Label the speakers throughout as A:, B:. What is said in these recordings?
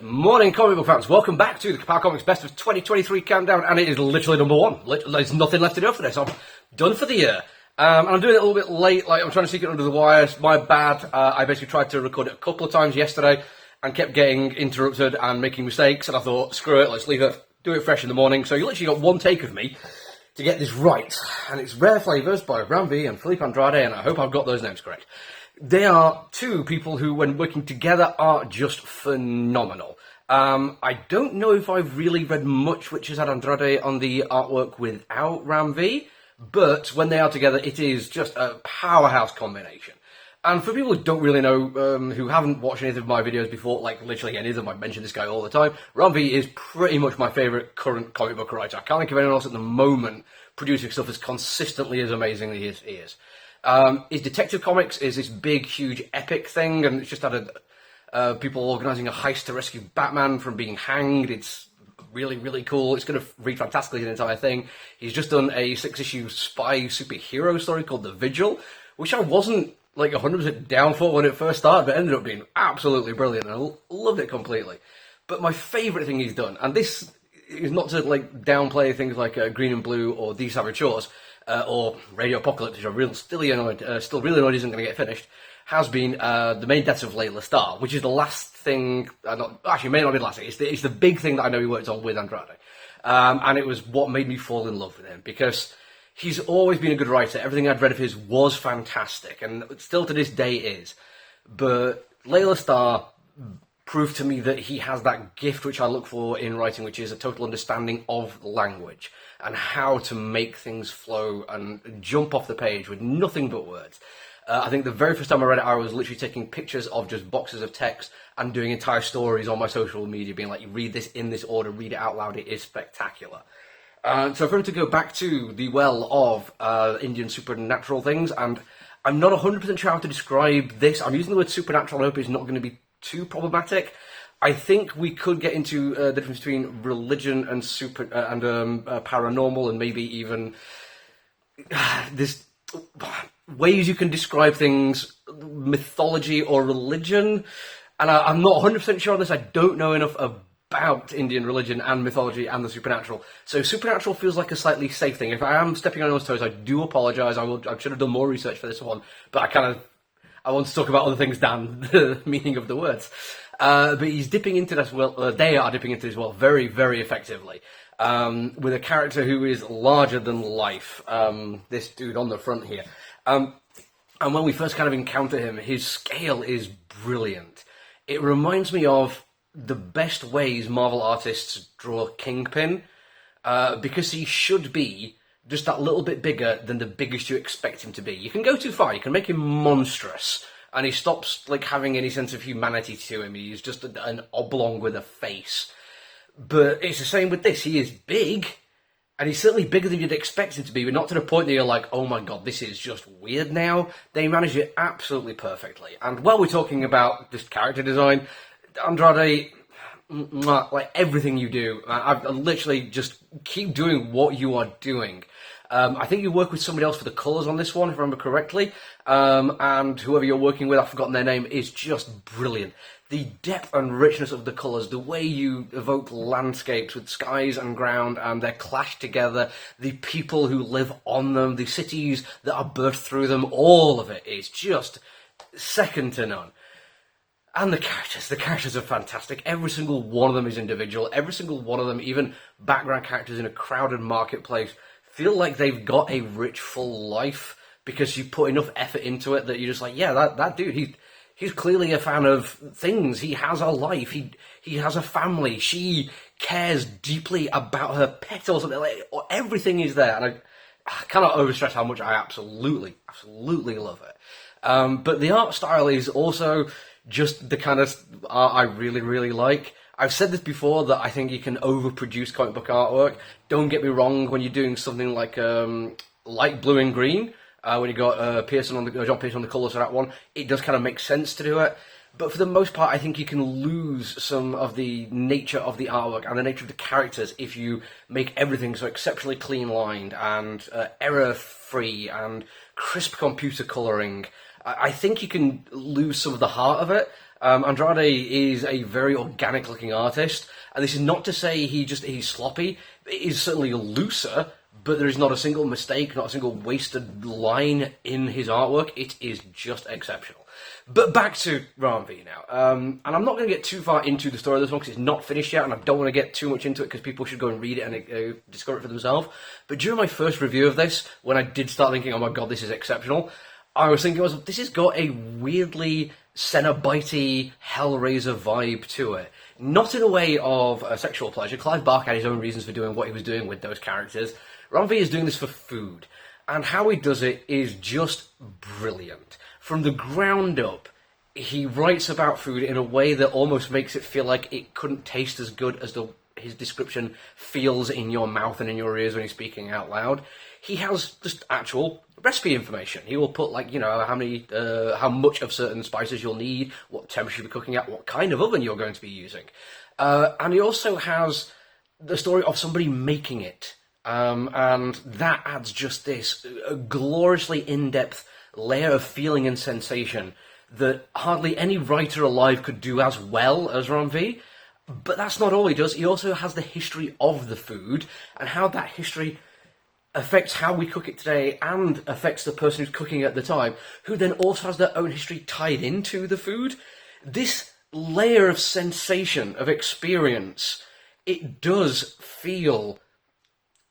A: Good morning, comic book fans. Welcome back to the Ka-Pow Comics Best of 2023 countdown, and it is literally number one. There's nothing left to do for this. I'm done for the year. And I'm doing it a little bit late, like I'm trying to sneak it under the wire. It's my bad. I basically tried to record it a couple of times yesterday and kept getting interrupted and making mistakes, and I thought, screw it, let's leave it, do it fresh in the morning. So you literally got one take of me to get this right. And it's Rare Flavours by Ram V and Felipe Andrade, and I hope I've got those names correct. They are two people who, when working together, are just phenomenal. I don't know if I've really read much which has had Andrade on the artwork without Ram V, but when they are together, it is just a powerhouse combination. And for people who don't really know, who haven't watched any of my videos before, like literally any of them, I mention this guy all the time, Ram V is pretty much my favourite current comic book writer. I can't think of anyone else at the moment producing stuff as consistently as amazing as he is. His Detective Comics is this big, huge, epic thing, and it's just had people organising a heist to rescue Batman from being hanged. It's really, really cool. It's going to read fantastically, the entire thing. He's just done a 6-issue spy superhero story called The Vigil, which I wasn't like 100% down for when it first started, but ended up being absolutely brilliant, and I loved it completely. But my favourite thing he's done, and this is not to like downplay things like Green and Blue or These Savage Shores, or Radio Apocalypse, which I'm still really annoyed isn't going to get finished, has been The Main Deaths of Layla Starr, which is the last thing, actually may not be the last thing, it's the big thing that I know he worked on with Andrade. And it was what made me fall in love with him, because he's always been a good writer. Everything I'd read of his was fantastic, and still to this day is. But Layla Starr proved to me that he has that gift which I look for in writing, which is a total understanding of language and how to make things flow and jump off the page with nothing but words. I think the very first time I read it, I was literally taking pictures of just boxes of text and doing entire stories on my social media, being like, you read this in this order, read it out loud, it is spectacular. So for him to go back to the well of Indian supernatural things, and I'm not 100% sure how to describe this. I'm using the word supernatural, I hope it's not going to be too problematic. I think we could get into the difference between religion and paranormal, and maybe even this ways you can describe things, mythology or religion. And I'm not 100% sure on this. I don't know enough about Indian religion and mythology and the supernatural. So supernatural feels like a slightly safe thing. If I am stepping on anyone's toes, I do apologise. I should have done more research for this one, but I want to talk about other things than the meaning of the words. But he's dipping into this well. They are dipping into this well very, very effectively. With a character who is larger than life. This dude on the front here. And when we first kind of encounter him, his scale is brilliant. It reminds me of the best ways Marvel artists draw Kingpin, because he should be just that little bit bigger than the biggest you expect him to be. You can go too far, you can make him monstrous, and he stops like having any sense of humanity to him. He's just an oblong with a face. But it's the same with this. He is big, and he's certainly bigger than you'd expect him to be, but not to the point that you're like, oh my god, this is just weird now. They manage it absolutely perfectly. And while we're talking about just character design, Andrade, like everything you do, I literally just keep doing what you are doing. I think you work with somebody else for the colours on this one, if I remember correctly, and whoever you're working with, I've forgotten their name, is just brilliant. The depth and richness of the colours, the way you evoke landscapes with skies and ground and they're clashed together, the people who live on them, the cities that are birthed through them, all of it is just second to none. And the characters are fantastic. Every single one of them is individual. Every single one of them, even background characters in a crowded marketplace, feel like they've got a rich, full life because you put enough effort into it that you're just like, yeah, that dude, he's clearly a fan of things. He has a life. He has a family. She cares deeply about her pet or something. Like, everything is there. And I cannot overstress how much I absolutely love it. But the art style is also just the kind of art I really, really like. I've said this before, that I think you can overproduce comic book artwork. Don't get me wrong, when you're doing something like light blue and green, when you got John Pearson on the colours for that one, it does kind of make sense to do it. But for the most part, I think you can lose some of the nature of the artwork and the nature of the characters if you make everything so exceptionally clean-lined and error-free and crisp computer colouring. I think you can lose some of the heart of it. Andrade is a very organic-looking artist, and this is not to say he's sloppy. It is certainly looser, but there is not a single mistake, not a single wasted line in his artwork. It is just exceptional. But back to Ram V now. And I'm not going to get too far into the story of this one because it's not finished yet, and I don't want to get too much into it because people should go and read it and discover it for themselves. But during my first review of this, when I did start thinking, oh my god, this is exceptional, I was thinking, this has got a weirdly Cenobite Hellraiser vibe to it. Not in a way of sexual pleasure. Clive Barker had his own reasons for doing what he was doing with those characters. Ram V is doing this for food. And how he does it is just brilliant. From the ground up, he writes about food in a way that almost makes it feel like it couldn't taste as good as his description feels in your mouth and in your ears when he's speaking out loud. He has just actual recipe information. He will put, like, how much of certain spices you'll need, what temperature you'll be cooking at, what kind of oven you're going to be using. And he also has the story of somebody making it. And that adds just this gloriously in-depth layer of feeling and sensation that hardly any writer alive could do as well as Ram V. But that's not all he does. He also has the history of the food and how that history affects how we cook it today and affects the person who's cooking at the time, who then also has their own history tied into the food. This layer of sensation, of experience, it does feel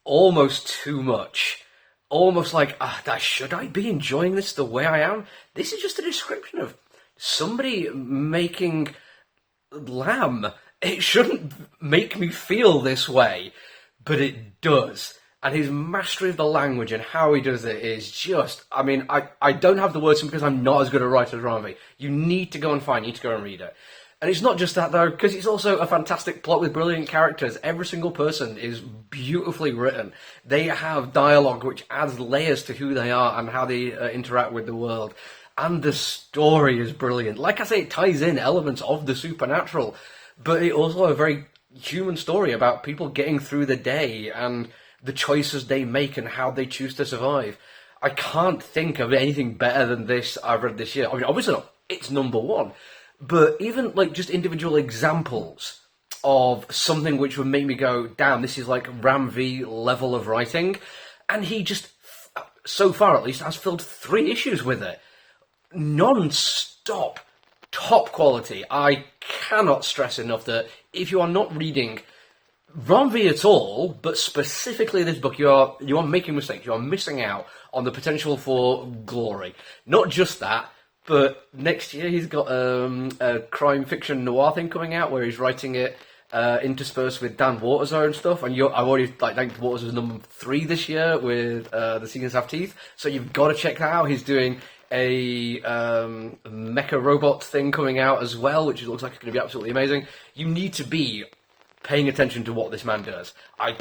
A: almost too much. Almost like, should I be enjoying this the way I am? This is just a description of somebody making lamb. It shouldn't make me feel this way, but it does. And his mastery of the language and how he does it is just, I don't have the words because I'm not as good a writer as Ram V. You need to go and read it. And it's not just that, though, because it's also a fantastic plot with brilliant characters. Every single person is beautifully written. They have dialogue which adds layers to who they are and how they interact with the world. And the story is brilliant. Like I say, it ties in elements of the supernatural, but it also a very human story about people getting through the day and the choices they make and how they choose to survive. I can't think of anything better than this I've read this year. Obviously not. It's number one. But even, just individual examples of something which would make me go, damn, this is like Ram V level of writing. And he just, so far at least, has filled 3 issues with it. Non-stop, top quality. I cannot stress enough that if you are not reading Ram V at all, but specifically this book, you are making mistakes. You are missing out on the potential for glory. Not just that, but next year he's got a crime fiction noir thing coming out where he's writing it interspersed with Dan Waters' own stuff. And I've already ranked Waters as number 3 this year with The Seekers Have Teeth. So you've got to check that out. He's doing a mecha robot thing coming out as well, which looks like it's going to be absolutely amazing. You need to be paying attention to what this man does. I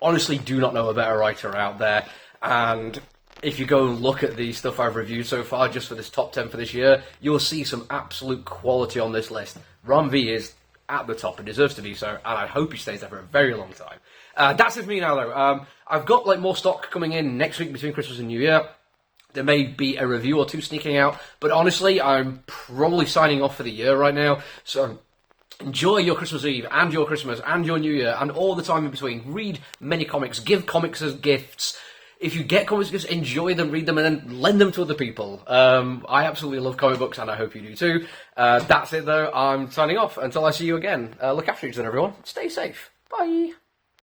A: honestly do not know a better writer out there, and if you go and look at the stuff I've reviewed so far, just for this top 10 for this year, you'll see some absolute quality on this list. Ram V is at the top and deserves to be so, and I hope he stays there for a very long time. That's it for me now, though. I've got more stock coming in next week between Christmas and New Year. There may be a review or 2 sneaking out, but honestly, I'm probably signing off for the year right now, so enjoy your Christmas Eve and your Christmas and your New Year and all the time in between. Read many comics, give comics as gifts. If you get comics, just enjoy them, read them, and then lend them to other people. I absolutely love comic books, and I hope you do too. That's it, though. I'm signing off. Until I see you again, look after each other, everyone. Stay safe. Bye.